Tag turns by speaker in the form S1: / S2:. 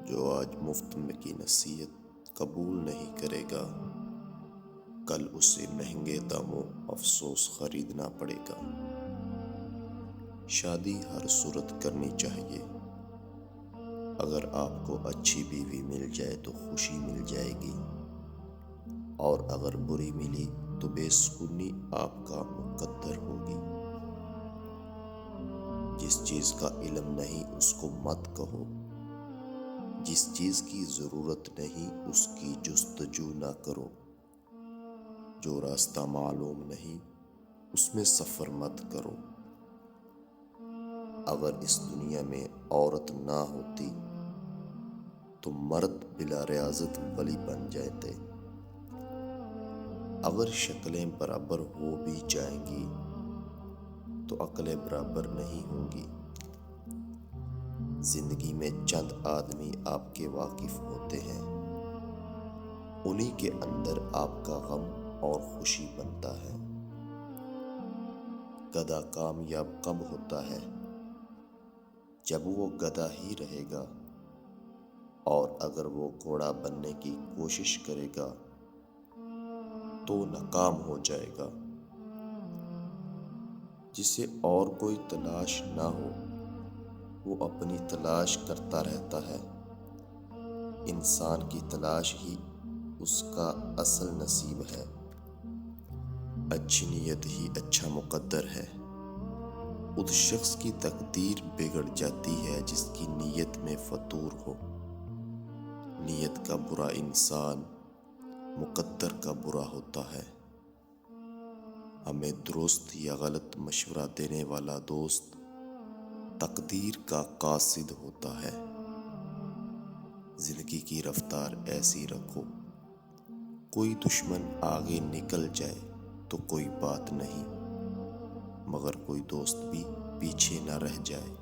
S1: جو آج مفت میں کی نصیحت قبول نہیں کرے گا، کل اسے مہنگے داموں افسوس خریدنا پڑے گا۔ شادی ہر صورت کرنی چاہیے۔ اگر آپ کو اچھی بیوی مل جائے تو خوشی مل جائے گی، اور اگر بری ملی تو بے سکونی آپ کا مقدر ہوگی۔ جس چیز کا علم نہیں اس کو مت کہو، جس چیز کی ضرورت نہیں اس کی جستجو نہ کرو، جو راستہ معلوم نہیں اس میں سفر مت کرو۔ اگر اس دنیا میں عورت نہ ہوتی تو مرد بلا ریاضت ولی بن جاتے۔ اگر شکلیں برابر ہو بھی جائیں گی تو عقلیں برابر نہیں ہوں گی۔ زندگی میں چند آدمی آپ کے واقف ہوتے ہیں، انہی کے اندر آپ کا غم اور خوشی بنتا ہے۔ گدھا کامیاب کب ہوتا ہے؟ جب وہ گدھا ہی رہے گا، اور اگر وہ گھوڑا بننے کی کوشش کرے گا تو ناکام ہو جائے گا۔ جسے اور کوئی تلاش نہ ہو وہ اپنی تلاش کرتا رہتا ہے۔ انسان کی تلاش ہی اس کا اصل نصیب ہے۔ اچھی نیت ہی اچھا مقدر ہے۔ اس شخص کی تقدیر بگڑ جاتی ہے جس کی نیت میں فتور ہو۔ نیت کا برا انسان مقدر کا برا ہوتا ہے۔ ہمیں درست یا غلط مشورہ دینے والا دوست تقدیر کا قاصد ہوتا ہے۔ زندگی کی رفتار ایسی رکھو، کوئی دشمن آگے نکل جائے تو کوئی بات نہیں، مگر کوئی دوست بھی پیچھے نہ رہ جائے۔